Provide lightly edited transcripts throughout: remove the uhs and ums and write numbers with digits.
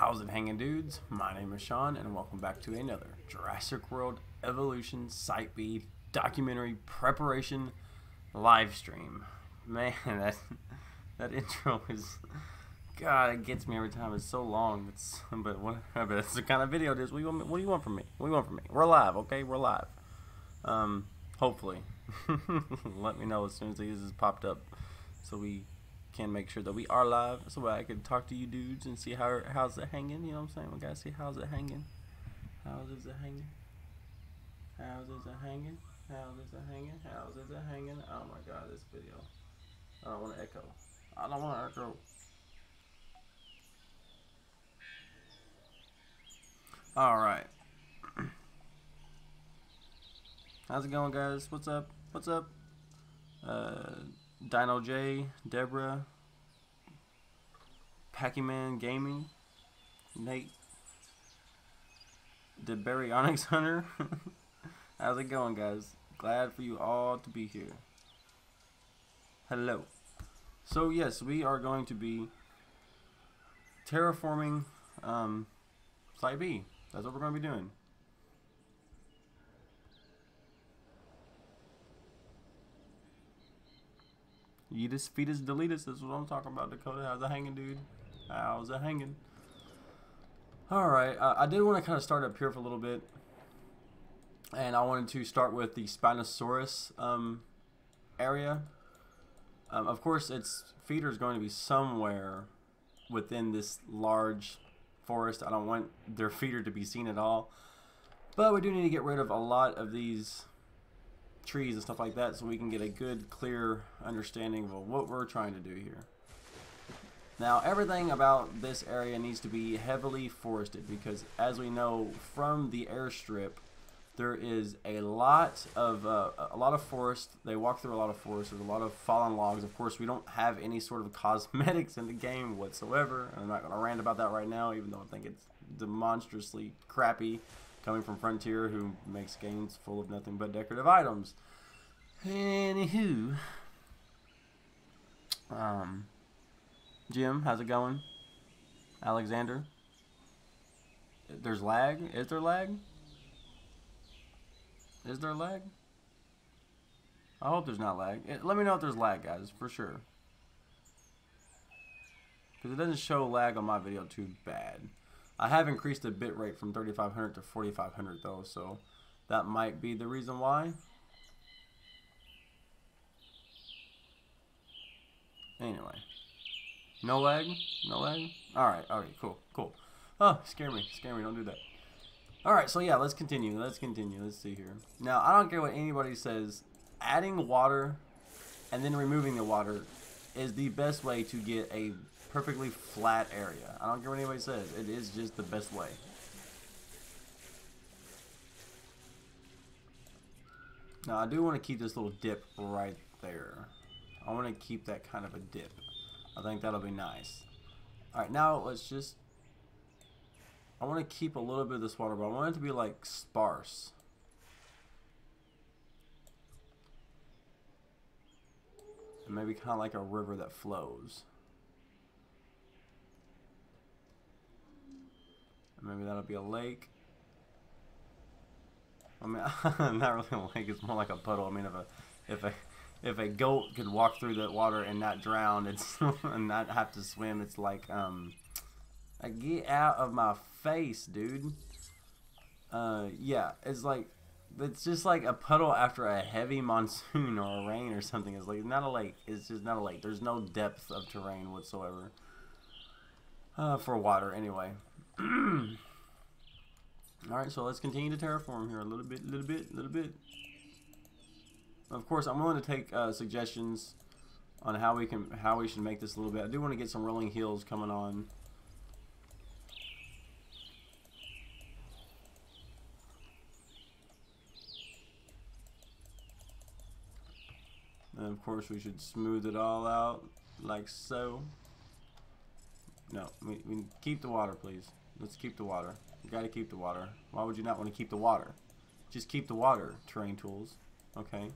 How's it hanging, dudes? My name is Sean, and welcome back to another Jurassic World Evolution Site B documentary preparation live stream. Man, that intro is, God, it gets me every time. It's so long. But it's the kind of video it is. What do you want from me? What do you want from me? We're live, okay? We're live. Hopefully, let me know as soon as this is popped up, so we can make sure that we are live, so I can talk to you dudes and see how's it hanging. You know what I'm saying? We gotta see how's it hanging. How's it hanging? How's it hanging? How's it hanging? How's it hanging? Oh my God, this video. I don't want to echo. I don't want to echo. All right. How's it going, guys? What's up? What's up? Dino J, Deborah, Packyman Gaming, Nate, the Baryonyx Hunter. How's it going, guys? Glad for you all to be here. Hello. So yes, we are going to be terraforming Site B. That's what we're going to be doing. Eat us, feed us, delete us. That's what I'm talking about, Dakota. How's it hanging, dude? How's it hanging? Alright, I did want to kind of start up here for a little bit. And I wanted to start with the Spinosaurus area. Of course, its feeder is going to be somewhere within this large forest. I don't want their feeder to be seen at all. But we do need to get rid of a lot of these trees and stuff like that, so we can get a good, clear understanding of what we're trying to do here. Now, everything about this area needs to be heavily forested, because as we know from the airstrip, there is a lot of forest. They walk through a lot of forest. There's a lot of fallen logs. Of course, we don't have any sort of cosmetics in the game whatsoever. I'm not going to rant about that right now, even though I think it's demonstrously crappy, coming from Frontier, who makes games full of nothing but decorative items. Anywho, Jim, how's it going? Alexander, there's lag. Is there lag? Is there lag? I hope there's not lag. Let me know if there's lag, guys, for sure, because it doesn't show lag on my video too bad. I have increased the bitrate from 3500 to 4500 though, so that might be the reason why. Anyway, no lag, no lag. All right, cool. Oh, scare me, don't do that. All right, so yeah, let's continue. Let's see here. Now, I don't care what anybody says. Adding water and then removing the water is the best way to get a perfectly flat area. I don't care what anybody says. It is just the best way. Now, I do want to keep this little dip right there. I want to keep that kind of a dip. I think that'll be nice. Alright, now let's just... I want to keep a little bit of this water, but I want it to be like sparse. And maybe kind of like a river that flows. Maybe that'll be a lake. I mean, not really a lake. It's more like a puddle. I mean, if a goat could walk through that water and not drown, and not have to swim, it's like get out of my face, dude. Yeah, it's just like a puddle after a heavy monsoon or a rain or something. It's like not a lake. It's just not a lake. There's no depth of terrain whatsoever for water, anyway. Alright, so let's continue to terraform here a little bit. Of course, I'm willing to take suggestions on how we should make this a little bit. I do want to get some rolling hills coming on. And of course, we should smooth it all out like so. No, we keep the water, please. Let's keep the water. You gotta keep the water. Why would you not want to keep the water? Just keep the water, terrain tools. Okay.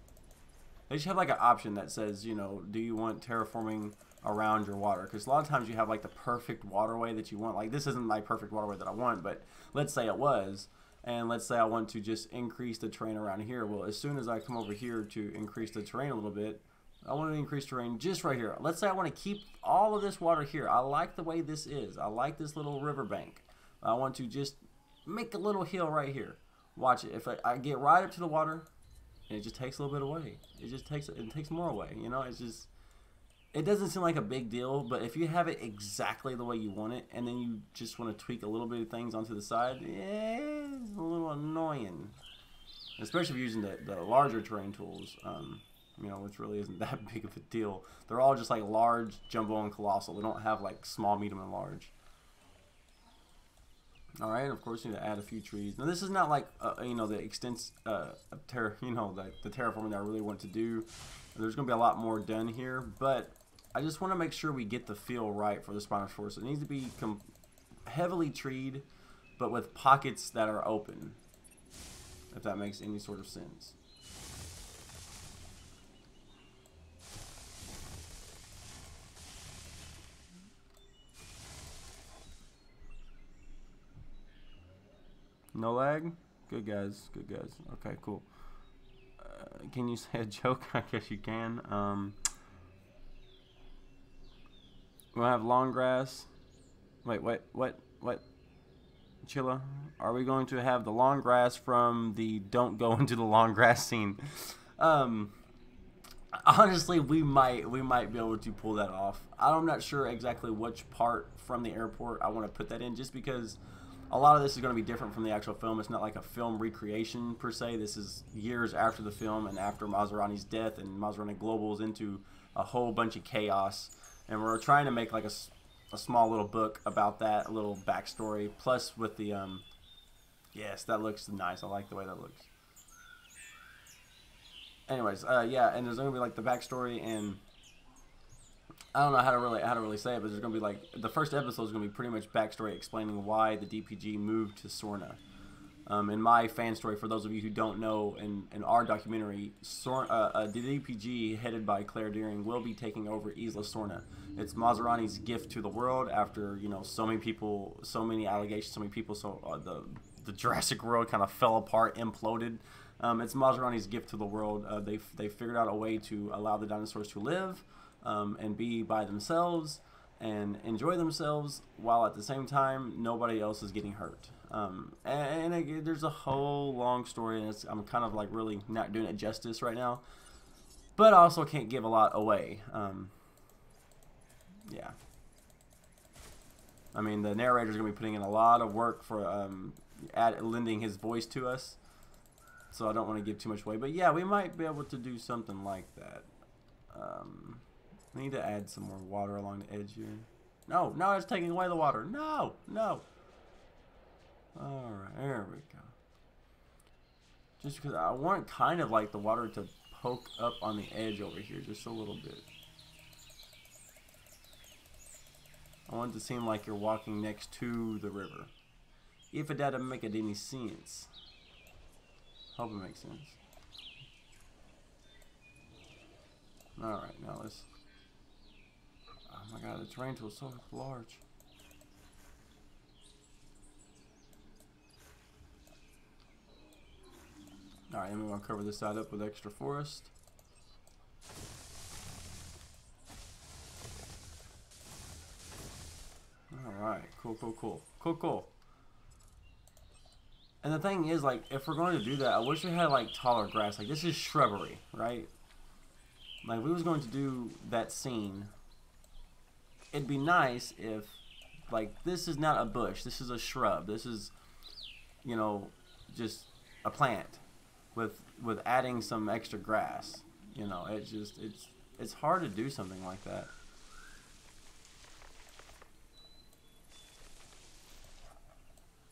They should have like an option that says, you know, do you want terraforming around your water, because a lot of times you have like the perfect waterway that you want. Like this isn't my perfect waterway that I want, but let's say it was, and let's say I want to just increase the terrain around here. Well, as soon as I come over here to increase the terrain a little bit, I want to increase terrain just right here. Let's say I want to keep all of this water here. I like the way this is. I like this little riverbank. I want to just make a little hill right here. Watch it. If I get right up to the water, it just takes a little bit away. It takes more away. You know, it's just, it doesn't seem like a big deal, but if you have it exactly the way you want it, and then you just want to tweak a little bit of things onto the side, yeah, it's a little annoying. Especially if you're using the larger terrain tools, you know, which really isn't that big of a deal. They're all just like large, jumbo, and colossal. They don't have like small, medium, and large. All right, and of course you need to add a few trees. Now this is not like you know, the extents the terraforming that I really want to do. There's going to be a lot more done here, but I just want to make sure we get the feel right for the Spinosaurus. It needs to be heavily treed, but with pockets that are open, if that makes any sort of sense. No lag? Good guys, good guys. Okay, cool. Can you say a joke? I guess you can. We'll have long grass. Wait, what? Chilla, are we going to have the long grass from the don't go into the long grass scene? Honestly, we might be able to pull that off. I'm not sure exactly which part from the airport I want to put that in, just because a lot of this is going to be different from the actual film. It's not like a film recreation per se. This is years after the film and after Maserati's death, and Maserati globals into a whole bunch of chaos. And we're trying to make like a small little book about that, a little backstory, plus with the yes, that looks nice. I like the way that looks. Anyways, yeah, and there's gonna be like the backstory, and I don't know how to really say it, but there's gonna be like the first episode is gonna be pretty much backstory explaining why the DPG moved to Sorna. In my fan story, for those of you who don't know, in our documentary, the DPG headed by Claire Deering will be taking over Isla Sorna. It's Maserati's gift to the world after, you know, so many people, so many allegations, so many people, so the Jurassic world kind of fell apart, imploded. It's Maserati's gift to the world. They figured out a way to allow the dinosaurs to live and be by themselves and enjoy themselves, while at the same time nobody else is getting hurt. There's a whole long story, and I'm kind of like really not doing it justice right now, but I also can't give a lot away. Yeah, I mean, the narrator's gonna be putting in a lot of work for lending his voice to us, so I don't want to give too much away. But yeah, we might be able to do something like that. I need to add some more water along the edge here. No, it's taking away the water. No. Alright, there we go. Just because I want kind of like the water to poke up on the edge over here just a little bit. I want it to seem like you're walking next to the river. If it doesn't make any sense. Hope it makes sense. Alright, now let's... Oh my god, the terrain tool is so large. Alright, and we're going to cover this side up with extra forest. Alright, cool. And the thing is, like, if we're going to do that, I wish we had, like, taller grass. Like, this is shrubbery, right? Like, if we was going to do that scene, it'd be nice if, like, this is not a bush. This is a shrub. This is, you know, just a plant with adding some extra grass. You know, it's hard to do something like that.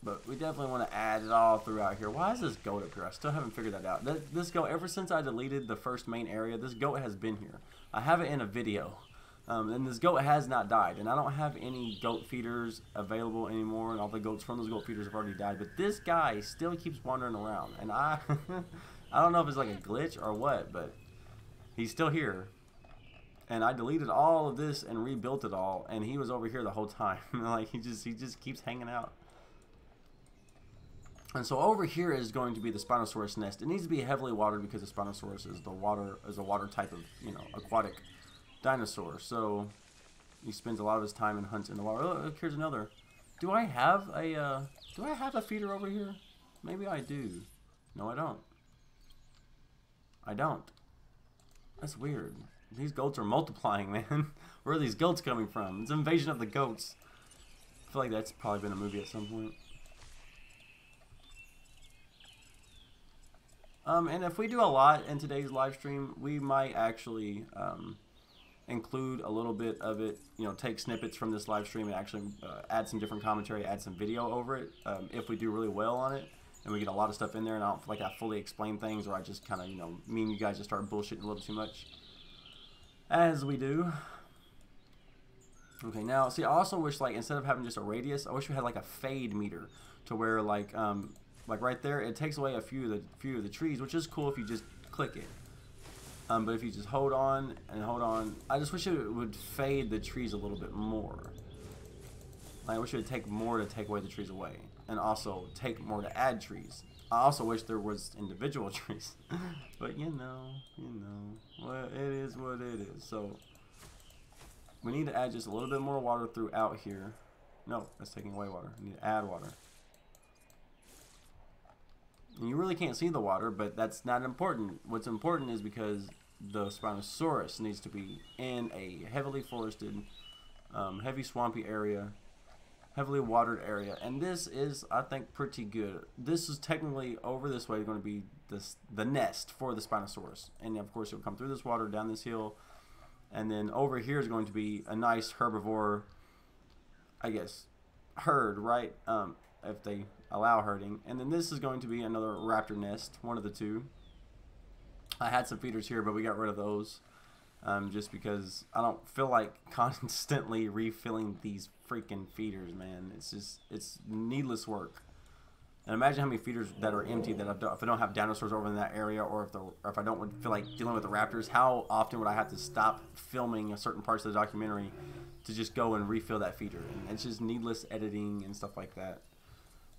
But we definitely want to add it all throughout here. Why is this goat up here? I still haven't figured that out. This goat, ever since I deleted the first main area, this goat has been here. I have it in a video. And this goat has not died. And I don't have any goat feeders available anymore. And all the goats from those goat feeders have already died. But this guy still keeps wandering around. And I don't know if it's like a glitch or what, but he's still here. and I deleted all of this and rebuilt it all, and he was over here the whole time. Like he just keeps hanging out. And so over here is going to be the Spinosaurus nest. It needs to be heavily watered because the Spinosaurus is a water type of, you know, aquatic dinosaur. So he spends a lot of his time and hunts in the water. Oh, look, here's another. Do I have a feeder over here? Maybe I do. No, I don't. I don't. That's weird. These goats are multiplying, man. Where are these goats coming from? It's Invasion of the Goats. I feel like that's probably been a movie at some point. And if we do a lot in today's live stream, we might actually include a little bit of it, you know, take snippets from this live stream and actually add some different commentary, add some video over it, if we do really well on it, and we get a lot of stuff in there, and I don't feel like I fully explain things, or I just kind of, you know, me and you guys just start bullshitting a little too much, as we do. Okay, now, see, I also wish, like, instead of having just a radius, I wish we had, like, a fade meter, to where, like right there, it takes away a few of the trees, which is cool if you just click it. But if you just hold on and hold on, I just wish it would fade the trees a little bit more. I wish it would take more to take away the trees away, and also take more to add trees. I also wish there was individual trees, but you know, well, it is what it is. So we need to add just a little bit more water throughout here. No, that's taking away water. We need to add water. And you really can't see the water, but that's not important. What's important is because the Spinosaurus needs to be in a heavily forested, heavy swampy area, heavily watered area. And this is, I think, pretty good. This is technically over this way going to be the nest for the Spinosaurus. And of course, it'll come through this water, down this hill. And then over here is going to be a nice herbivore, I guess, herd, right? If they allow herding. And then this is going to be another raptor nest, one of the two. I had some feeders here, but we got rid of those just because I don't feel like constantly refilling these freaking feeders, man. It's needless work. And imagine how many feeders that are empty that if I don't have dinosaurs over in that area, or if I don't feel like dealing with the raptors, how often would I have to stop filming certain parts of the documentary to just go and refill that feeder? And it's just needless editing and stuff like that.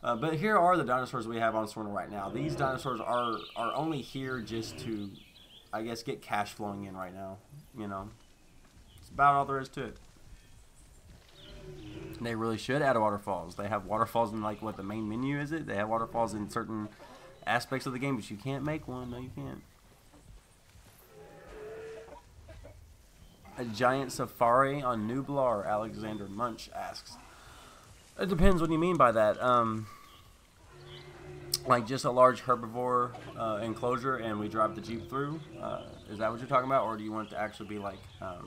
But here are the dinosaurs we have on Sorna right now. These dinosaurs are only here just to, I guess, get cash flowing in right now. You know, it's about all there is to it. They really should add waterfalls. They have waterfalls in, like, what the main menu is it? They have waterfalls in certain aspects of the game, but you can't make one. No, you can't. A giant safari on Nublar, Alexander Munch asks. It depends what you mean by that. Like just a large herbivore enclosure and we drive the Jeep through? Is that what you're talking about? Or do you want it to actually be like an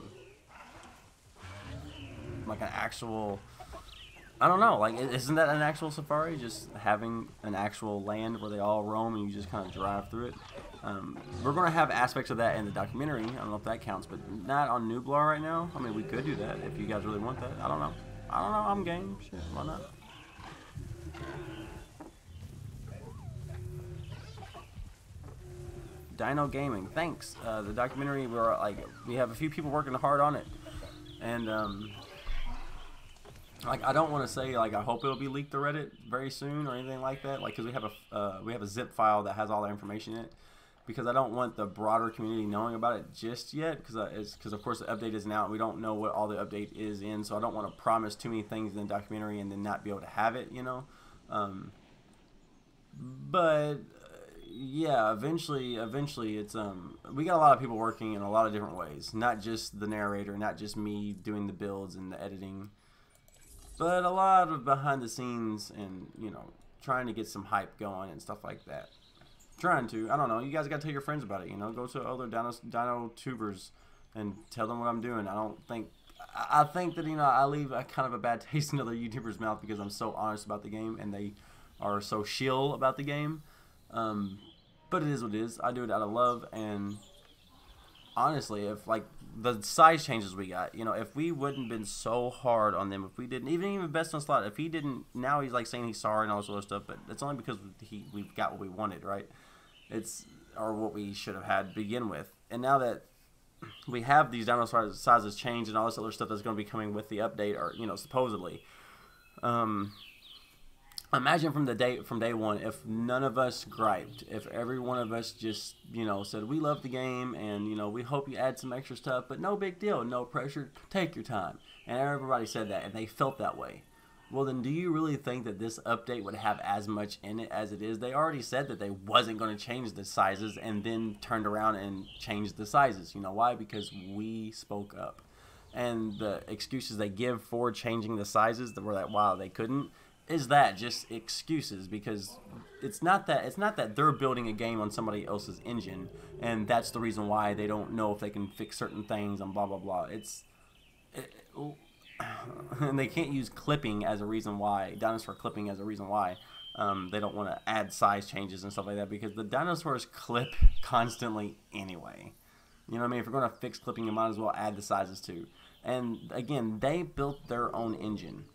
actual... I don't know. Like, isn't that an actual safari? Just having an actual land where they all roam and you just kind of drive through it? We're going to have aspects of that in the documentary. I don't know if that counts, but not on Nublar right now. I mean, we could do that if you guys really want that. I don't know. I'm game. Shit, why not? Dino Gaming, thanks. The documentary, we have a few people working hard on it, and like I don't want to say like I hope it'll be leaked to Reddit very soon or anything like that. Like, because we have a zip file that has all the information in it. Because I don't want the broader community knowing about it just yet, because of course the update isn't out and we don't know what all the update is in, so I don't want to promise too many things in the documentary and then not be able to have it, you know. But yeah, eventually it's we got a lot of people working in a lot of different ways, not just the narrator, not just me doing the builds and the editing, but a lot of behind the scenes and, you know, trying to get some hype going and stuff like that. Trying to. I don't know. You guys got to tell your friends about it, you know. Go to other dino tubers and tell them what I'm doing. I think that, you know, I leave a kind of a bad taste in other YouTubers' mouth because I'm so honest about the game and they are so shill about the game. But it is what it is. I do it out of love, and honestly, if like the size changes we got, you know, if we wouldn't been so hard on them, if we didn't even best on slot, if he didn't, now he's like saying he's sorry and all this other stuff, but it's only because we've got what we wanted, right? Or what we should have had to begin with. And now that we have these dinosaur sizes change and all this other stuff that's going to be coming with the update, or supposedly. Imagine from day one, if none of us griped, if every one of us just said we love the game and we hope you add some extra stuff, but no big deal, no pressure, take your time, and everybody said that and they felt that way. Well, then do you really think that this update would have as much in it as it is? They already said that they wasn't going to change the sizes and then turned around and changed the sizes. You know why? Because we spoke up. And the excuses they give for changing the sizes that were that, wow, they couldn't, is that just excuses, because it's not that they're building a game on somebody else's engine and that's the reason why they don't know if they can fix certain things and blah, blah, blah. And they can't use clipping as a reason why, dinosaur clipping as a reason why they don't want to add size changes and stuff like that, because the dinosaurs clip constantly anyway. You know what I mean? If you're going to fix clipping, you might as well add the sizes too. And again, they built their own engine.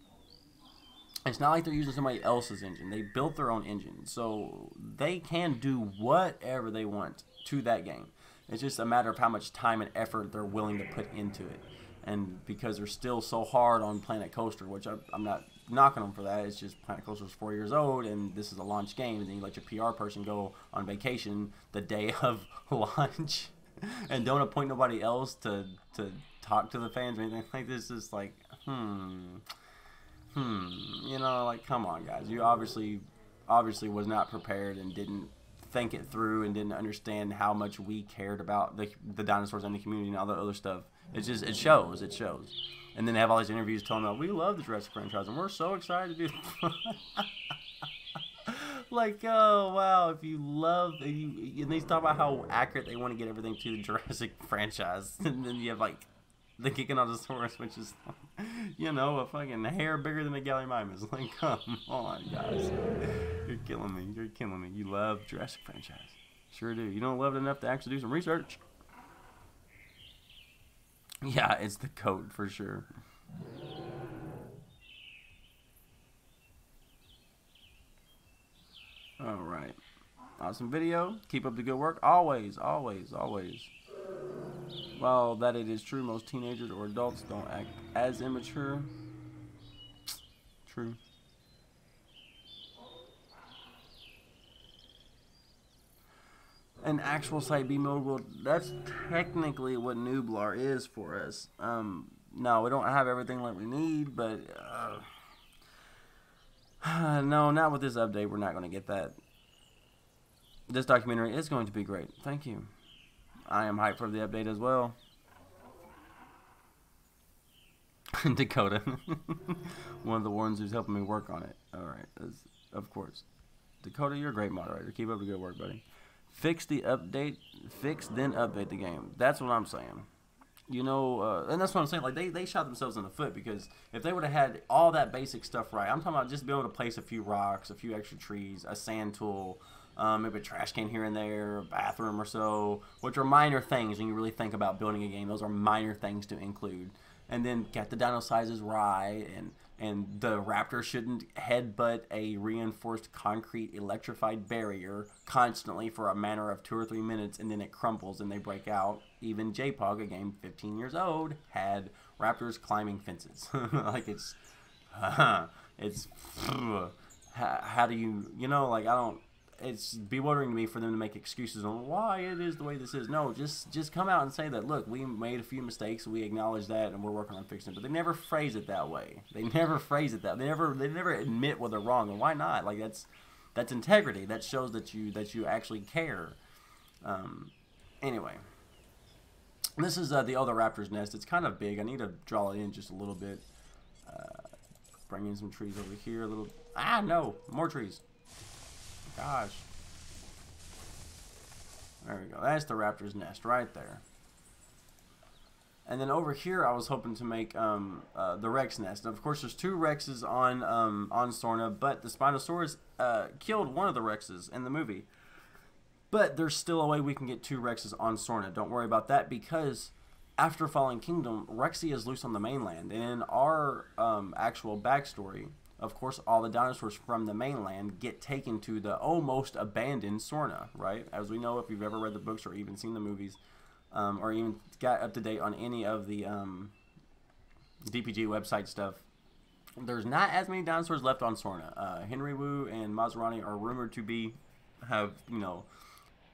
It's not like they're using somebody else's engine. They built their own engine. So they can do whatever they want to that game. It's just a matter of how much time and effort they're willing to put into it. And because they're still so hard on Planet Coaster, which I'm not knocking them for that. It's just Planet Coaster's 4 years old, and this is a launch game, and then you let your PR person go on vacation the day of launch, and don't appoint nobody else to talk to the fans or anything like this. Is like, like, come on, guys. You obviously was not prepared and didn't think it through and didn't understand how much we cared about the dinosaurs and the community and all the other stuff. It shows. And then they have all these interviews telling them, we love the Jurassic franchise and we're so excited to do like, oh, wow, if you love, and they talk about how accurate they want to get everything to the Jurassic franchise. And then you have, like, the Giganotosaurus, which is, a fucking hair bigger than a Gallimimus. Like, come on, guys. You're killing me. You love Jurassic franchise. Sure do. You don't love it enough to actually do some research. Yeah, it's the coat for sure. Alright. Awesome video. Keep up the good work. Always. While that it is true, most teenagers or adults don't act as immature. True. An actual Site B mode that's technically what Nublar is for us. No, we don't have everything like we need, but no, not with this update. We're not going to get that. This documentary is going to be great. Thank you. I am hyped for the update as well. Dakota. One of the ones who's helping me work on it. Alright, of course. Dakota, you're a great moderator. Keep up the good work, buddy. Fix then update the game. That's what I'm saying. And that's what I'm saying. Like, they shot themselves in the foot, because if they would have had all that basic stuff right, I'm talking about just being able to place a few rocks, a few extra trees, a sand tool, maybe a trash can here and there, a bathroom or so, which are minor things when you really think about building a game. Those are minor things to include. And then get the dino sizes right, and the raptor shouldn't headbutt a reinforced concrete electrified barrier constantly for a matter of 2 or 3 minutes, and then it crumples and they break out. Even JPOG, a game 15 years old, had raptors climbing fences. Like, how do you, it's bewildering to me for them to make excuses on why it is the way this is. No, just come out and say that, look, we made a few mistakes, we acknowledge that, and we're working on fixing it. But they never phrase it that way. They never admit when they're wrong. And why not? Like, that's integrity. That shows that you actually care. Anyway, this is the other raptor's nest. It's kind of big. I need to draw it in just a little bit. Bring in some trees over here. No, more trees. Gosh. There we go. That's the raptor's nest right there. And then over here, I was hoping to make the Rex nest. And of course, there's 2 Rexes on Sorna, but the Spinosaurus killed one of the Rexes in the movie. But there's still a way we can get 2 Rexes on Sorna. Don't worry about that, because after Fallen Kingdom, Rexy is loose on the mainland. And in our actual backstory, of course, all the dinosaurs from the mainland get taken to the almost abandoned Sorna, right? As we know, if you've ever read the books or even seen the movies, or even got up to date on any of the DPG website stuff, there's not as many dinosaurs left on Sorna. Henry Wu and Maserati are rumored to have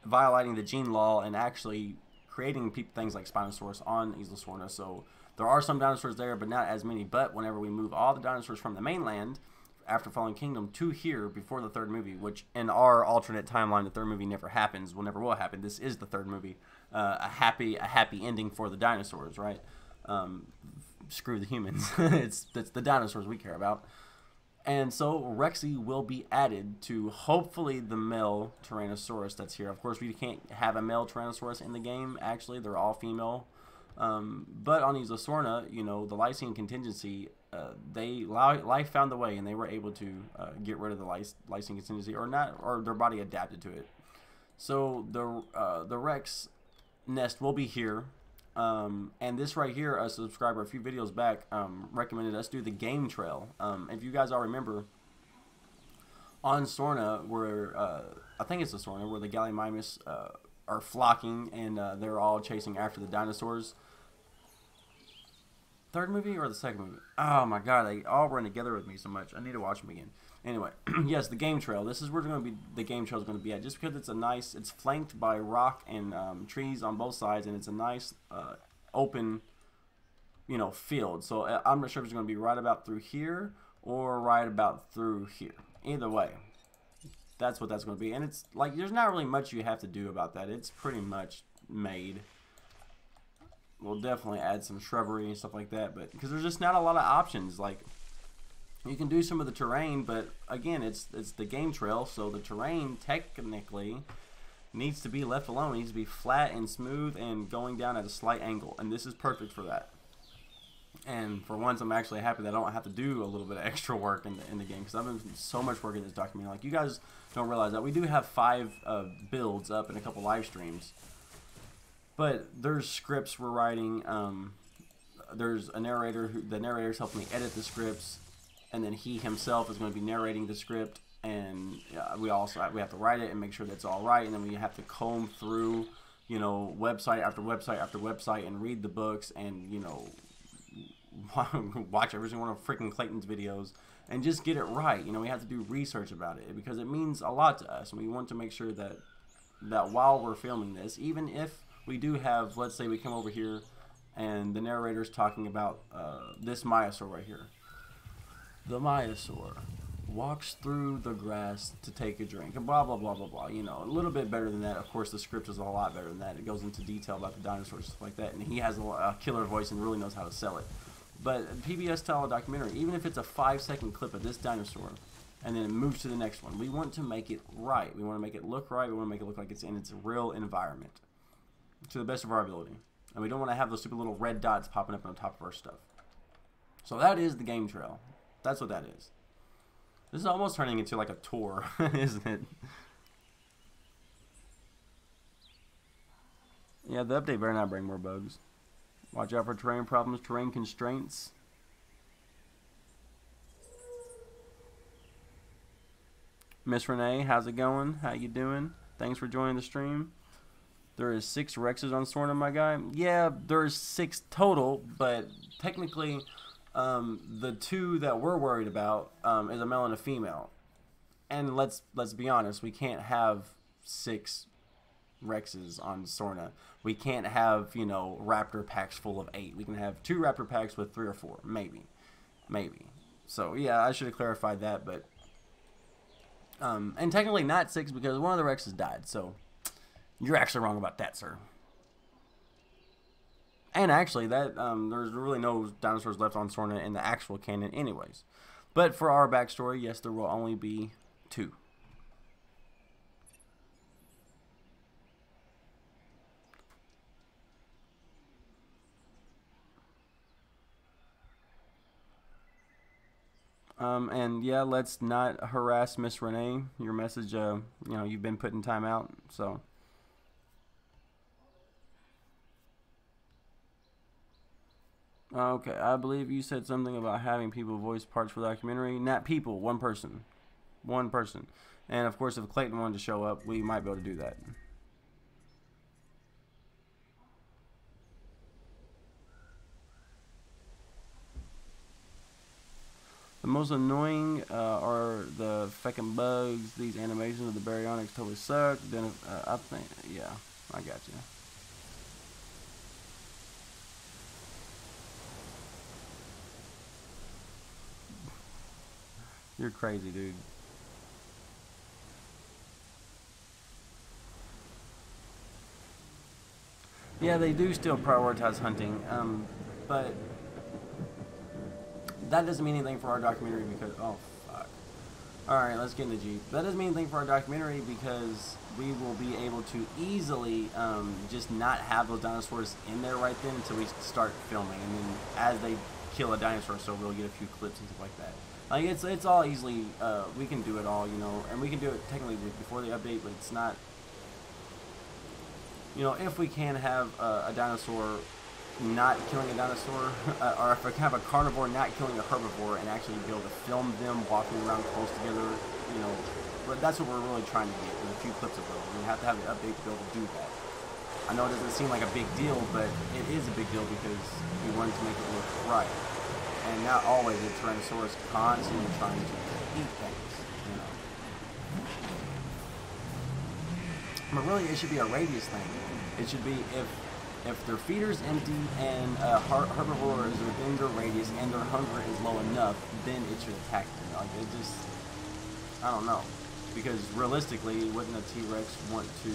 violating the gene law and actually creating things like Spinosaurus on Isla Sorna. So there are some dinosaurs there, but not as many. But whenever we move all the dinosaurs from the mainland after Fallen Kingdom to here before the third movie, which in our alternate timeline, the third movie never happens, never will happen. This is the third movie. A happy ending for the dinosaurs, right? Screw the humans. it's the dinosaurs we care about. And so Rexy will be added to hopefully the male Tyrannosaurus that's here. Of course, we can't have a male Tyrannosaurus in the game. Actually, they're all female. But on Isla Sorna, the Lycian contingency, life found the way, and they were able to get rid of the Lycian contingency, or their body adapted to it. So the Rex nest will be here. And this right here, a subscriber a few videos back recommended us do the game trail. If you guys all remember, on Sorna, where I think it's the Sorna, where the Gallimimus are flocking and they're all chasing after the dinosaurs. Third movie or the second movie? Oh my god, they all run together with me so much. I need to watch them again. Anyway, yes, the game trail. This is where the game trail is going to be at. Just because it's flanked by rock and trees on both sides, and it's a nice open, field. So I'm not sure if it's going to be right about through here or right about through here. Either way, that's what that's going to be. And it's like there's not really much you have to do about that. It's pretty much made. We'll definitely add some shrubbery and stuff like that, but because there's just not a lot of options. Like, you can do some of the terrain, but again, it's the game trail, so the terrain technically needs to be left alone. It needs to be flat and smooth and going down at a slight angle, and this is perfect for that. And for once, I'm actually happy that I don't have to do a little bit of extra work in the game, because I've been doing so much work in this documentary. Like, you guys don't realize that we do have 5 builds up and a couple live streams, but there's scripts we're writing. There's a narrator the narrator's helping me edit the scripts. And then he himself is going to be narrating the script, and we have to write it and make sure that's all right. And then we have to comb through, website after website after website and read the books and watch every single one of freaking Clayton's videos and just get it right. We have to do research about it because it means a lot to us, and we want to make sure that while we're filming this, even if we do have, let's say we come over here and the narrator's talking about this Myosaur right here. The Myosaur walks through the grass to take a drink, and blah, blah, blah, blah, blah. A little bit better than that. Of course, the script is a lot better than that. It goes into detail about the dinosaurs, stuff like that, and he has a killer voice and really knows how to sell it. But PBS style documentary, even if it's a 5-second clip of this dinosaur, and then it moves to the next one, we want to make it right. We want to make it look right. We want to make it look like it's in its real environment to the best of our ability. And we don't want to have those stupid little red dots popping up on top of our stuff. So that is the game trail. That's what that is. This is almost turning into like a tour, isn't it? Yeah, the update better not bring more bugs. Watch out for terrain problems, terrain constraints. Miss Renee, how's it going? How you doing? Thanks for joining the stream. There is 6 Rexes on Sorna, my guy. Yeah, there's 6 total, but technically the 2 that we're worried about is a male and a female. And let's be honest, we can't have 6 Rexes on Sorna. We can't have, Raptor packs full of 8. We can have 2 Raptor packs with 3 or 4, maybe. So yeah, I should have clarified that, but and technically not 6 because one of the Rexes died. So you're actually wrong about that, sir. And actually, that there's really no dinosaurs left on Sorna in the actual canon anyways. But for our backstory, yes, there will only be 2. And yeah, let's not harass Miss Renee. Your message, you've been putting time out, so. Okay, I believe you said something about having people voice parts for the documentary. Not people, one person. One person. And of course, if Clayton wanted to show up, we might be able to do that. The most annoying are the feckin' bugs. These animations of the baryonyx totally suck. Then I think, yeah, I got you. You're crazy, dude. Yeah, they do still prioritize hunting, but that doesn't mean anything for our documentary because, oh, fuck. Alright, let's get in the Jeep. That doesn't mean anything for our documentary because we will be able to easily just not have those dinosaurs in there right then until we start filming. And then as they kill a dinosaur, so we'll get a few clips and stuff like that. Like, it's all easily, we can do it all, you know, and we can do it technically before the update, but it's not, you know, if we can have a dinosaur not killing a dinosaur, or if we can have a carnivore not killing a herbivore and actually be able to film them walking around close together, you know, but that's what we're really trying to get in a few clips of those. We have to have an update to be able to do that. I know it doesn't seem like a big deal, but it is a big deal because we wanted to make it look right. And not always a Tyrannosaurus constantly trying to eat things, you know. But really, it should be a radius thing. It should be if their feeder's empty and a herbivore is within their radius and their hunger is low enough, then it should attack them. Like, it just, I don't know. Because realistically, wouldn't a T-Rex want to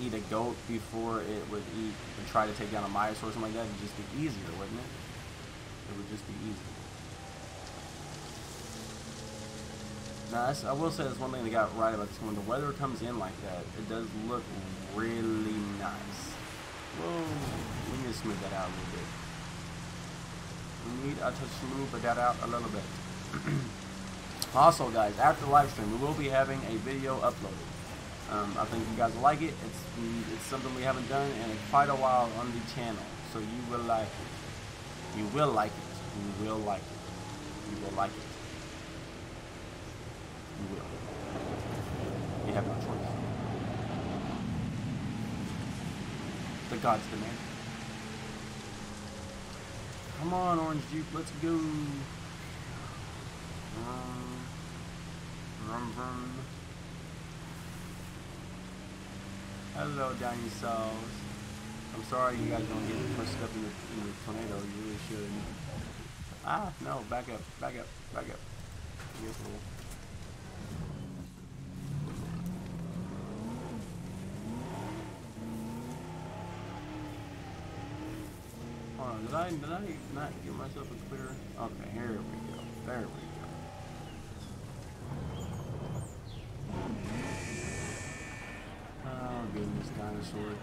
eat a goat before it would eat and try to take down a Myosaur or something like that? It'd just be easier, wouldn't it? It would just be easy. Now, I will say that's one thing they got right about this. When the weather comes in like that, it does look really nice. Whoa, we need to smooth that out a little bit. We need to smooth that out a little bit. Also, guys, after the live stream, we will be having a video uploaded. I think you guys will like it. It's something we haven't done in quite a while on the channel, so you will like it. You will like it. You will like it. You will like it. You will. You have no choice. The gods demand. Come on, Orange Jeep, let's go. Vroom, vroom. Hello, dinosaurs. I'm sorry you guys don't get pushed up in the tornado. You really should. Ah, no, back up, back up, back up. Yes, hold on, did I not give myself a clear? Okay, here we go. There we go. Oh goodness, dinosaurs.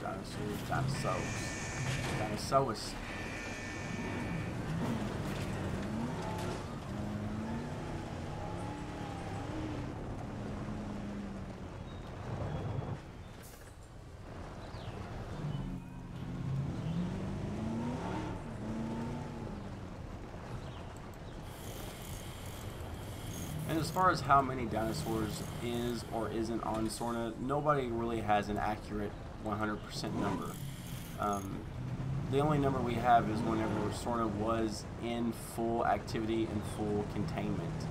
And as far as how many dinosaurs is or isn't on Sorna, nobody really has an accurate 100% number. The only number we have is whenever Sorna was in full activity and full containment.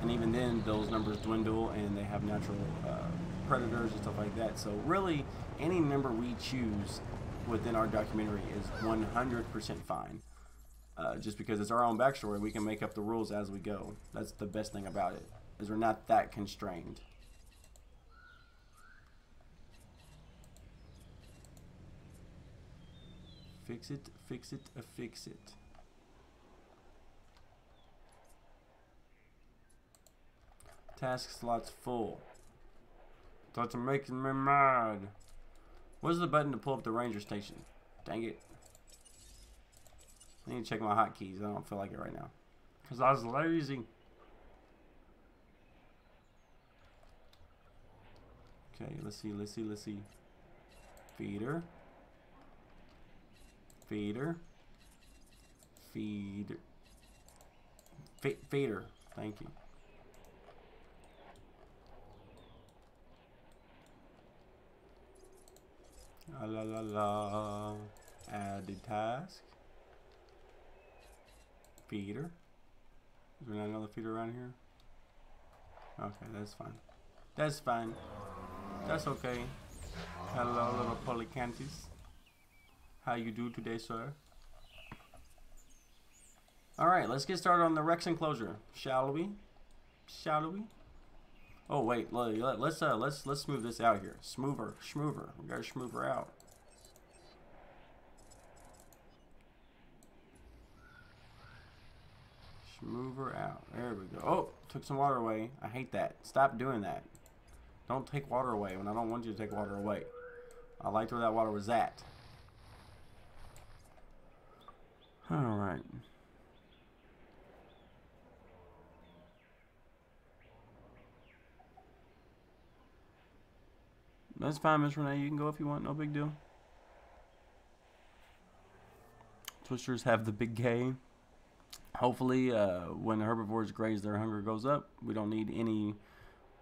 And even then, those numbers dwindle and they have natural predators and stuff like that. So really, any number we choose within our documentary is 100% fine. Just because it's our own backstory, we can make up the rules as we go. That's the best thing about it, is we're not that constrained. Fix it, fix it, fix it. Task slots full. That's making me mad. Where's the button to pull up the ranger station? Dang it. I need to check my hotkeys. I don't feel like it right now. Because I was lazy. Okay, let's see. Feeder. Feeder. Feeder. Feeder. Thank you. La la la. Add the task. feeder. Is there not another feeder around here? Okay, that's fine. That's fine. That's okay. Hello, little polycanths. How you do today, sir? Alright, let's get started on the Rex enclosure. Shall we? Shall we? Oh wait, let's smooth this out here. Smoover. We gotta smooth her out. Smooth her out. There we go. Oh, took some water away. I hate that. Stop doing that. Don't take water away when I don't want you to take water away. I liked where that water was at. Alright. That's fine, Miss Renee. You can go if you want. No big deal. Twisters have the big K. Hopefully, when herbivores graze, their hunger goes up. We don't need any...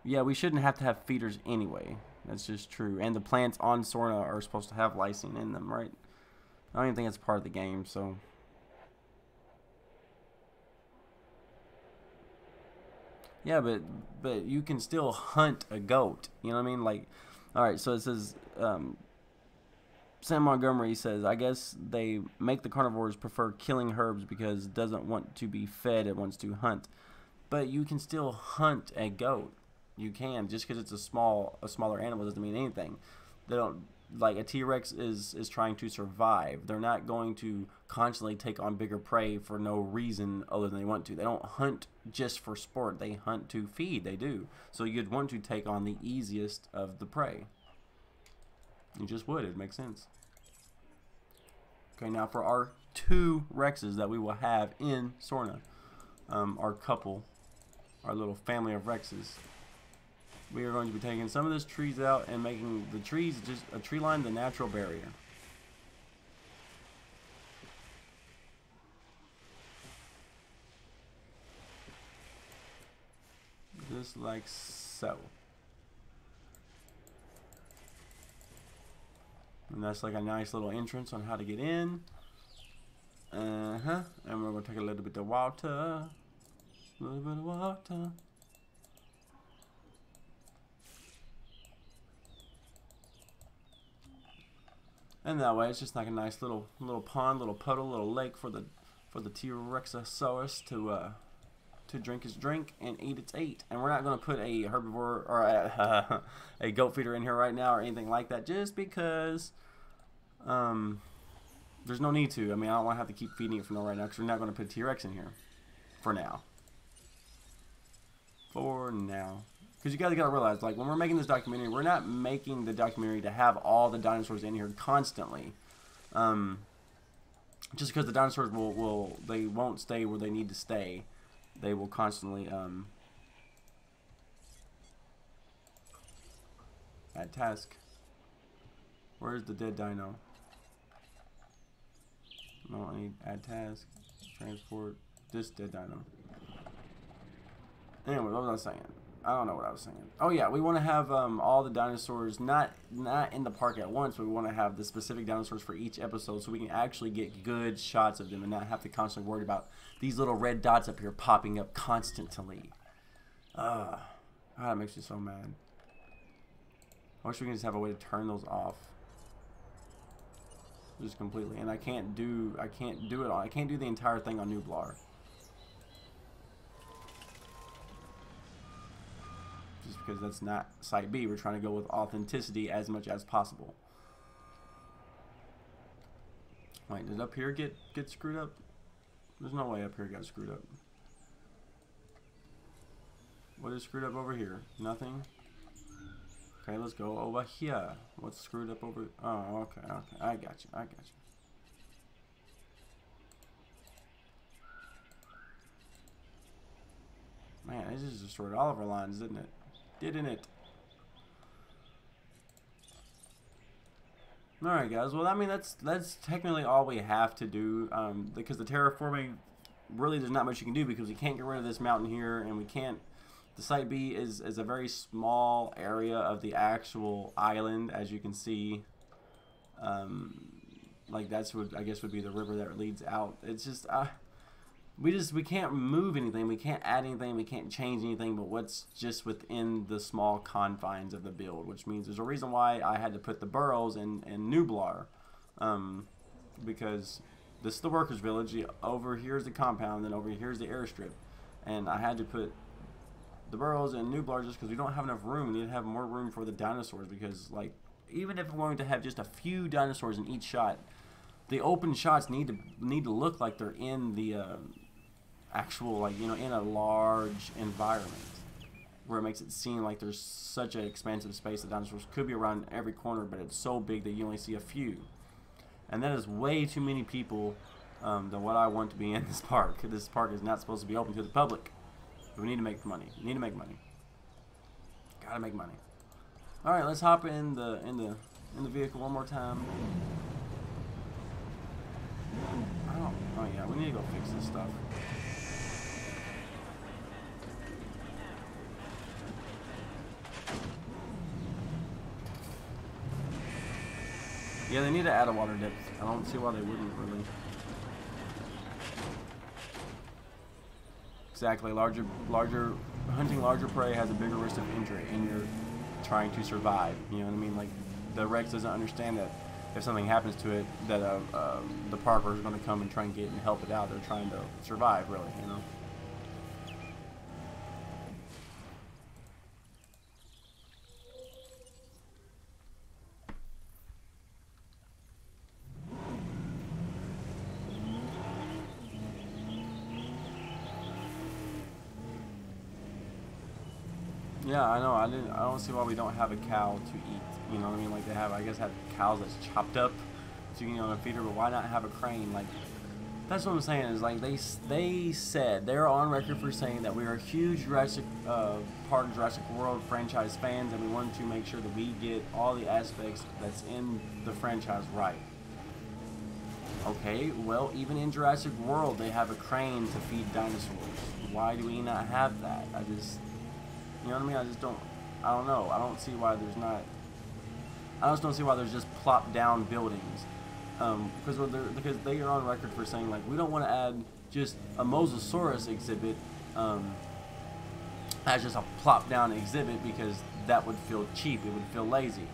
Yeah, we shouldn't have to have feeders anyway. That's just true. And the plants on Sorna are supposed to have lysine in them, right? I don't even think it's part of the game, so... Yeah, but you can still hunt a goat. You know what I mean? Like, alright, so it says... Sam Montgomery says, I guess they make the carnivores prefer killing herbs because it doesn't want to be fed, it wants to hunt. But you can still hunt a goat. You can. Just because it's a smaller animal doesn't mean anything. They don't, like a T-Rex is trying to survive. They're not going to constantly take on bigger prey for no reason other than they want to. They don't hunt just for sport. They hunt to feed. They do. So you'd want to take on the easiest of the prey. You just would. It makes sense. Okay, now for our 2 Rexes that we will have in Sorna, our couple, our little family of Rexes, we are going to be taking some of these trees out and making the trees just a tree line, the natural barrier. Just like so. And that's like a nice little entrance on how to get in. And we're going to take a little bit of water. A little bit of water. And that way it's just like a nice little pond, little puddle, little lake for the T-Rexosaurus to drink his drink and eat its eat. And we're not going to put a herbivore or a goat feeder in here right now or anything like that, just because there's no need to. I mean, I don't want to have to keep feeding it for no right now because we're not going to put a T-Rex in here for now. For now. Because you guys got to realize, like, when we're making this documentary, we're not making the documentary to have all the dinosaurs in here constantly. Just because the dinosaurs they won't stay where they need to stay. They will constantly, add task. Where's the dead dino? No, I need add task. Transport this dead dino. Anyway, what was I saying? I don't know what I was saying. Oh yeah, we want to have all the dinosaurs not in the park at once, but we want to have the specific dinosaurs for each episode so we can actually get good shots of them and not have to constantly worry about these little red dots up here popping up constantly. That makes me so mad. I wish we could just have a way to turn those off. Just completely. And I can't do it on. I can't do the entire thing on Nublar. Just because that's not Site B. We're trying to go with authenticity as much as possible. Wait, did up here get screwed up? There's no way up here got screwed up. What is screwed up over here? Nothing? Okay, let's go over here. What's screwed up over... Oh, okay. I got you. Man, this just destroyed all of our lines, didn't it? Didn't it? Alright guys, well I mean that's technically all we have to do, because the terraforming, really there's not much you can do because we can't get rid of this mountain here, and we can't, the Site B is a very small area of the actual island, as you can see. Like that's what I guess would be the river that leads out. It's just, we can't move anything, we can't add anything, we can't change anything but what's just within the small confines of the build, which means there's a reason why I had to put the burrows in Nublar, because this is the workers village, over here's the compound, then over here's the airstrip, and I had to put the burrows in Nublar just because we don't have enough room. We need to have more room for the dinosaurs, because like even if we're going to have just a few dinosaurs in each shot, the open shots need to look like they're in the actual, like, you know, in a large environment where it makes it seem like there's such an expansive space. The dinosaurs could be around every corner, but it's so big that you only see a few, and that is way too many people than what I want to be in this park. This park is not supposed to be open to the public. We need to make money. We need to make money. Gotta make money. All right, let's hop in the vehicle one more time. Oh yeah, we need to go fix this stuff. Yeah, they need to add a water depth. I don't see why they wouldn't, really. Exactly. Hunting larger prey has a bigger risk of injury, and you're trying to survive. You know what I mean? Like, the Rex doesn't understand that if something happens to it, that the parker is going to come and try and get and help it out. They're trying to survive, really, you know? Yeah, I know. I don't see why we don't have a cow to eat. You know what I mean? Like they have, I guess, have cows that's chopped up, so you can, on a feeder. But why not have a crane? Like, that's what I'm saying. Is like they said, they're on record for saying that we are huge Jurassic Park, Jurassic World franchise fans, and we want to make sure that we get all the aspects that's in the franchise right. Okay, well, even in Jurassic World, they have a crane to feed dinosaurs. Why do we not have that? You know what I mean? I don't know. I don't see why there's not. I just don't see why there's just plop down buildings. Because they are on record for saying, like, we don't want to add just a Mosasaurus exhibit as just a plop down exhibit, because that would feel cheap. It would feel lazy.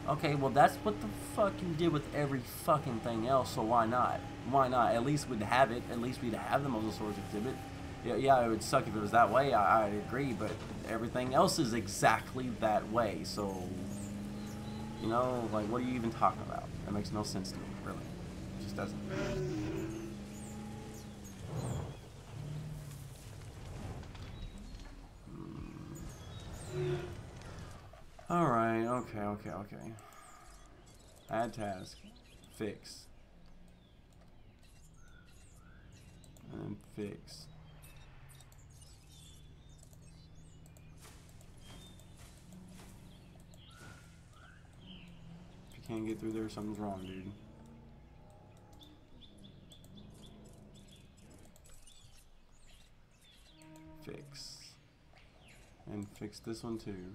Okay, well, that's what the fuck you did with every fucking thing else, so why not? Why not? At least we'd have it. At least we'd have the Mosasaurus exhibit. Yeah, it would suck if it was that way, I agree, but everything else is exactly that way, so, you know, like, what are you even talking about? That makes no sense to me, really. It just doesn't. Alright, okay. Add task. Fix. And then fix. Can't get through there, something's wrong, dude. Fix. And fix this one too.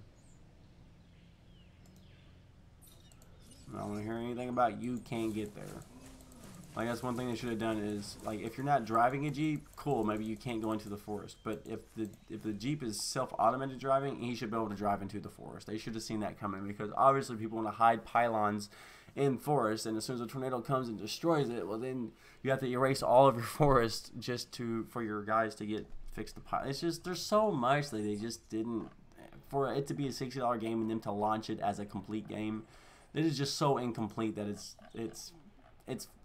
I don't want to hear anything about you can't get there. Like, that's one thing they should have done is, like, if you're not driving a Jeep, cool, maybe you can't go into the forest. But if the Jeep is self-automated driving, he should be able to drive into the forest. They should have seen that coming, because obviously people want to hide pylons in forests, and as soon as a tornado comes and destroys it, well, then you have to erase all of your forest just for your guys to get fixed the pylon. It's just, there's so much that they just didn't, for it to be a $60 game and them to launch it as a complete game, it is just so incomplete that it's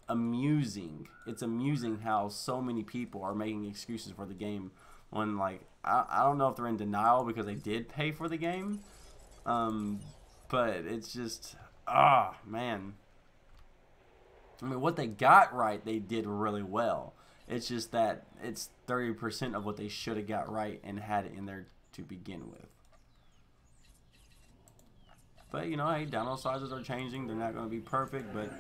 amusing. It's amusing how so many people are making excuses for the game when, like, I don't know if they're in denial because they did pay for the game, but it's just, man. I mean, what they got right, they did really well. It's just that it's 30% of what they should have got right and had it in there to begin with. But, you know, hey, download sizes are changing. They're not going to be perfect, but,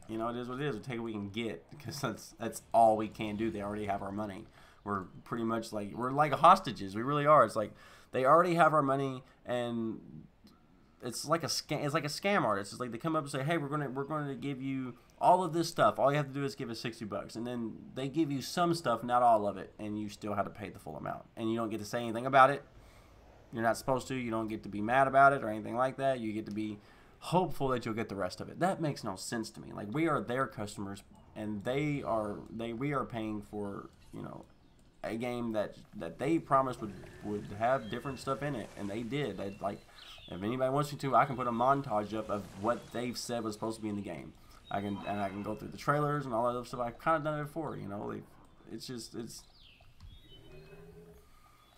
you know, it is what it is. We'll take what we can get, because that's all we can do. They already have our money. We're pretty much like, we're like hostages. We really are. It's like they already have our money, and it's like a scam. It's like a scam artist. It's like they come up and say, hey, we're going to give you all of this stuff. All you have to do is give us $60, and then they give you some stuff, not all of it, and you still have to pay the full amount, and you don't get to say anything about it. You're not supposed to. You don't get to be mad about it or anything like that. You get to be hopeful that you'll get the rest of it. That makes no sense to me. Like, we are their customers, and we are paying for, you know, a game that they promised would have different stuff in it, and they did. Like, if anybody wants me to, I can put a montage up of what they've said was supposed to be in the game. I can go through the trailers and all that other stuff. I've kind of done it before, you know. It's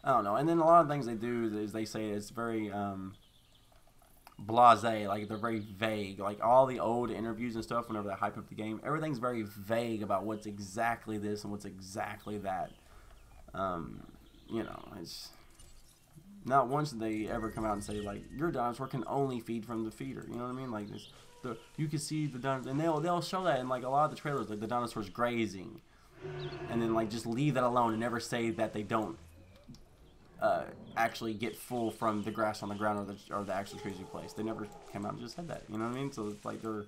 I don't know. And then a lot of things they do is they say it's very blasé, like they're very vague. Like all the old interviews and stuff, whenever they hype up the game, everything's very vague about what's exactly this and what's exactly that. You know, it's not once did they ever come out and say like your dinosaur can only feed from the feeder. You know what I mean? Like this. You can see the dinosaur, and they'll show that in like a lot of the trailers, like the dinosaur's grazing, and then like just leave that alone and never say that they don't actually get full from the grass on the ground or the actual trees you place. They never came out and just said that. You know what I mean? So it's like they're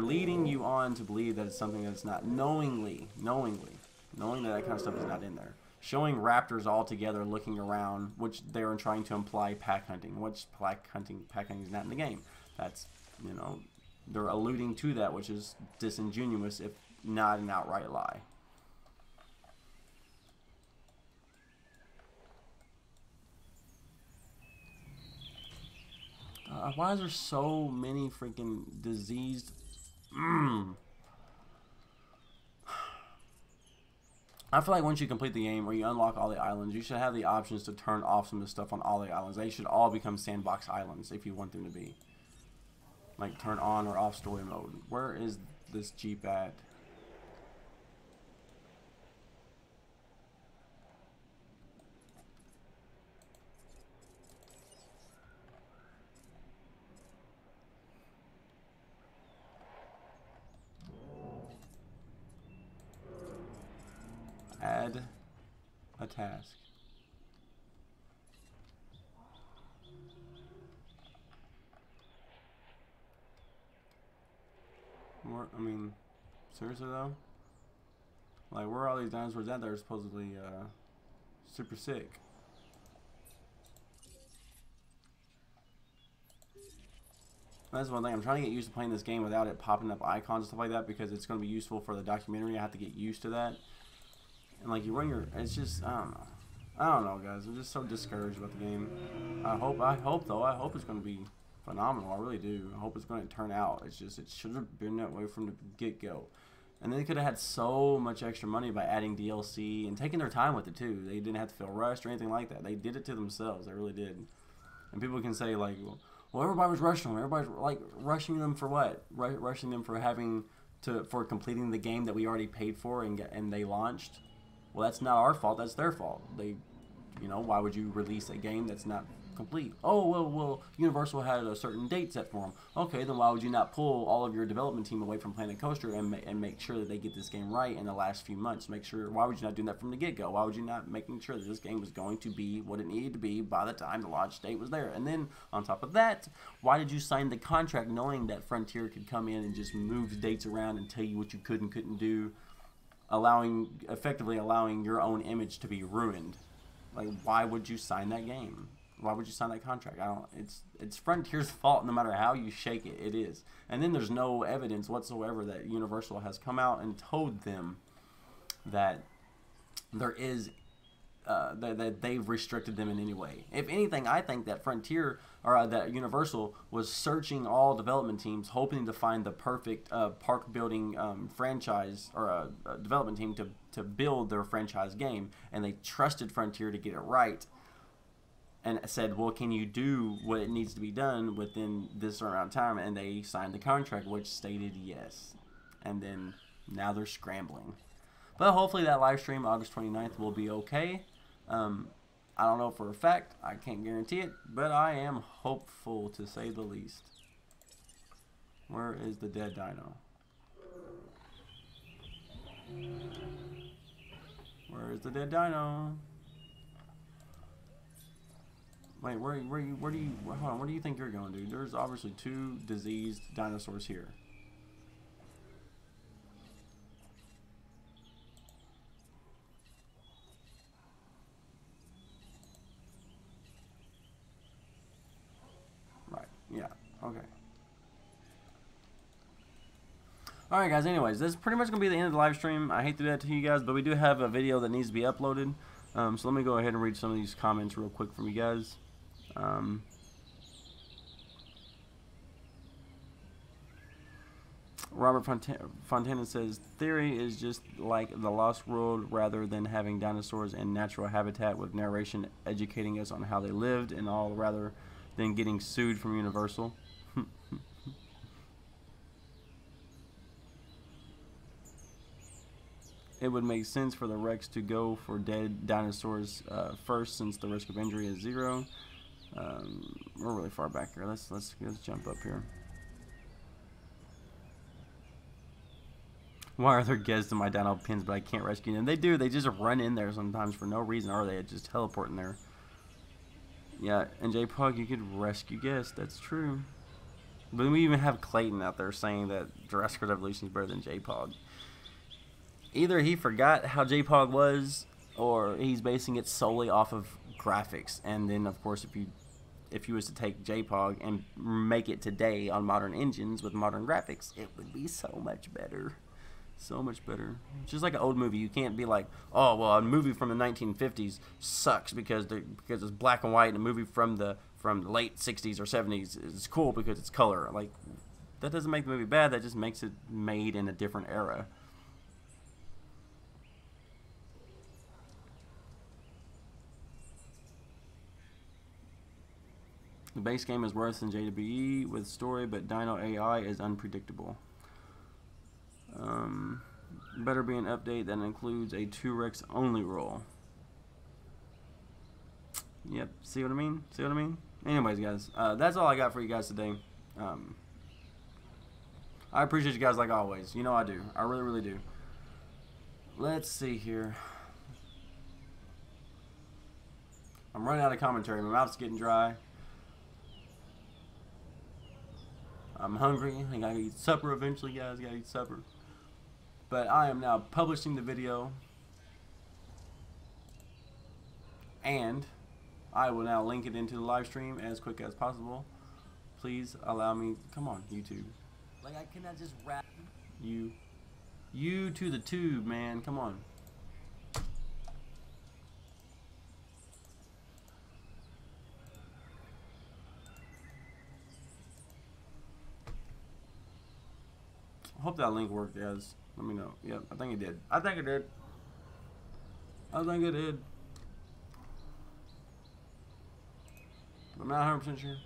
leading you on to believe that it's something that's not, knowing that kind of stuff is not in there. Showing raptors all together looking around, which they are trying to imply pack hunting, which pack hunting is not in the game. That's, you know, they're alluding to that, which is disingenuous, if not an outright lie. Why is there so many freaking diseased? I feel like once you complete the game or you unlock all the islands, you should have the options to turn off some of the stuff on all the islands. They should all become sandbox islands if you want them to be. Like turn on or off story mode. Where is this Jeep at? Add a task. I mean, seriously though? Like, where are all these dinosaurs at that are supposedly super sick? That's one thing. I'm trying to get used to playing this game without it popping up icons and stuff like that, because it's going to be useful for the documentary. I have to get used to that. And like, you run your, it's just, I don't know, guys. I'm just so discouraged about the game. I hope it's going to be phenomenal. I really do. I hope it's going to turn out. It's just, it should have been that way from the get-go. And they could have had so much extra money by adding DLC and taking their time with it too. They didn't have to feel rushed or anything like that. They did it to themselves. They really did. And people can say like, well, everybody was rushing them. Everybody's like rushing them for what? Rushing them for for completing the game that we already paid for and they launched. Well, that's not our fault. That's their fault. You know, why would you release a game that's not complete? Oh, well, Universal had a certain date set for them. Okay, then why would you not pull all of your development team away from Planet Coaster and make sure that they get this game right in the last few months? Why would you not do that from the get-go? Why would you not making sure that this game was going to be what it needed to be by the time the launch date was there? And then, on top of that, why did you sign the contract knowing that Frontier could come in and just move dates around and tell you what you could and couldn't do, effectively allowing your own image to be ruined? Like, why would you sign that game? Why would you sign that contract? It's Frontier's fault no matter how you shake it. It is. And then there's no evidence whatsoever that Universal has come out and told them that there is that they've restricted them in any way. If anything, I think that Frontier or that Universal was searching all development teams, hoping to find the perfect park building franchise or a development team to build their franchise game, and they trusted Frontier to get it right. And said, well, can you do what it needs to be done within this amount of time? And they signed the contract, which stated yes. And then now they're scrambling. But hopefully that live stream August 29th will be okay. I don't know for a fact. I can't guarantee it. But I am hopeful, to say the least. Where is the dead dino? Where is the dead dino? Wait, where do you think you're going, dude? There's obviously two diseased dinosaurs here. Alright guys, anyways, this is pretty much going to be the end of the live stream. I hate to do that to you guys, but we do have a video that needs to be uploaded. So let me go ahead and read some of these comments real quick from you guys. Robert Fontana says, theory is just like the Lost World rather than having dinosaurs in natural habitat with narration educating us on how they lived and all rather than getting sued from Universal. It would make sense for the Rex to go for dead dinosaurs first, since the risk of injury is 0. We're really far back here. Let's jump up here. Why are there guests in my dino pins, but I can't rescue them? They do. They just run in there sometimes for no reason, or they just teleport in there. Yeah, and J-Pog, you could rescue guests. That's true. But we even have Clayton out there saying that Jurassic Evolution is better than J-Pog. Either he forgot how J-Pog was, or he's basing it solely off of graphics. And then, of course, if you was to take J-Pog and make it today on modern engines with modern graphics, it would be so much better. So much better. Just like an old movie, you can't be like, oh well, a movie from the 1950s sucks because it's black and white, and a movie from the late 60s or 70s is cool because it's color. Like, that doesn't make the movie bad. That just makes it made in a different era. The base game is worse than JWE with story, but Dino AI is unpredictable. Better be an update that includes a 2-Rex only role. Yep, see what I mean? See what I mean? Anyways, guys, that's all I got for you guys today. I appreciate you guys like always. You know I do. I really, really do. Let's see here. I'm running out of commentary. My mouth's getting dry. I'm hungry. I gotta eat supper eventually, guys. Gotta eat supper. But I am now publishing the video, and I will now link it into the live stream as quick as possible. Please allow me. Come on, YouTube. Like, I cannot just rap. You to the tube, man. Come on. I hope that link worked, guys. Let me know. Yep, I think it did. I think it did. I think it did. I'm not 100% sure.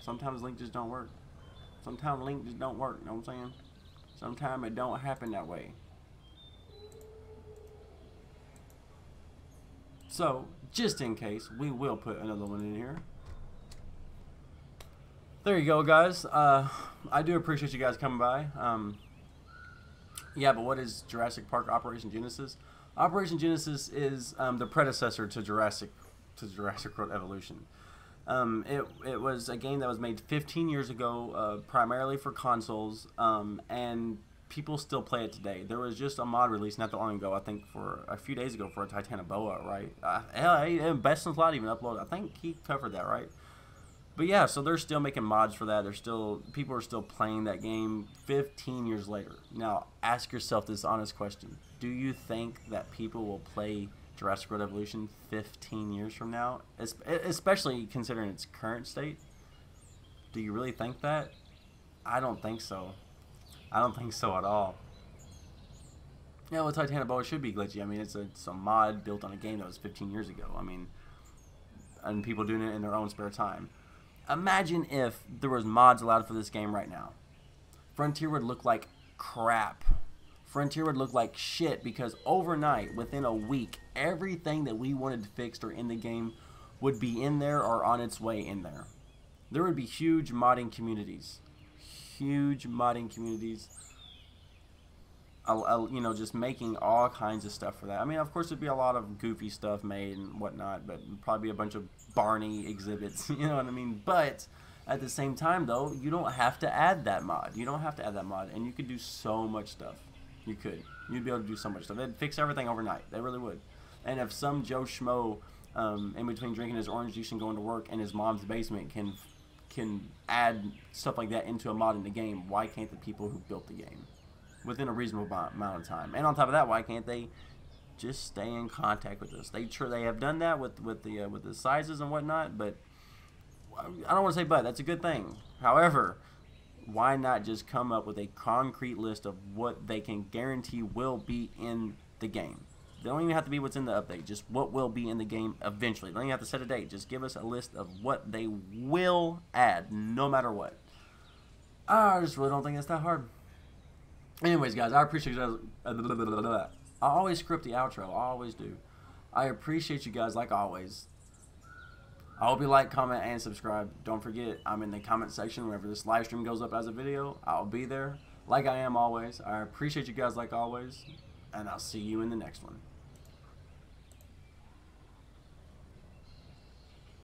Sometimes link just don't work. Sometimes link just don't work. You know what I'm saying? Sometimes it don't happen that way. So, just in case, we will put another one in here. There you go, guys. I do appreciate you guys coming by. Yeah, but what is Jurassic Park Operation Genesis? Operation Genesis is the predecessor to Jurassic World Evolution. It was a game that was made 15 years ago, primarily for consoles, and people still play it today. There was just a mod release not that long ago, I think for a few days ago, for a Titanoboa, right? Hell, Best in Slot even uploaded. I think he covered that, right? But yeah, so they're still making mods for that. People are still playing that game 15 years later. Now, ask yourself this honest question. Do you think that people will play Jurassic World Evolution 15 years from now? Especially considering its current state. Do you really think that? I don't think so. I don't think so at all. Yeah, well, Titanoboa should be glitchy. I mean, it's a mod built on a game that was 15 years ago. I mean, and people doing it in their own spare time. Imagine if there was mods allowed for this game right now. Frontier would look like crap. Frontier would look like shit because overnight, within a week, everything that we wanted fixed or in the game would be in there or on its way in there. There would be huge modding communities. Huge modding communities. You know, just making all kinds of stuff for that. I mean, of course, there'd be a lot of goofy stuff made and whatnot, but probably a bunch of Barney exhibits, you know what I mean? But at the same time, though, you don't have to add that mod. You don't have to add that mod, and you could do so much stuff. You could. You'd be able to do so much stuff. They'd fix everything overnight. They really would. And if some Joe Schmo, in between drinking his orange juice and going to work in his mom's basement, can can add stuff like that into a mod in the game, why can't the people who built the game within a reasonable amount of time? And on top of that, why can't they just stay in contact with us? They have done that with the sizes and whatnot, but I don't want to say but. That's a good thing. However, why not just come up with a concrete list of what they can guarantee will be in the game? They don't even have to be what's in the update. Just what will be in the game eventually. They don't even have to set a date. Just give us a list of what they will add, no matter what. I just really don't think it's that hard. Anyways, guys, I appreciate you guys. I always script the outro. I always do. I appreciate you guys like always. I hope you like, comment, and subscribe. Don't forget, I'm in the comment section whenever this live stream goes up as a video. I'll be there like I am always. I appreciate you guys like always, and I'll see you in the next one.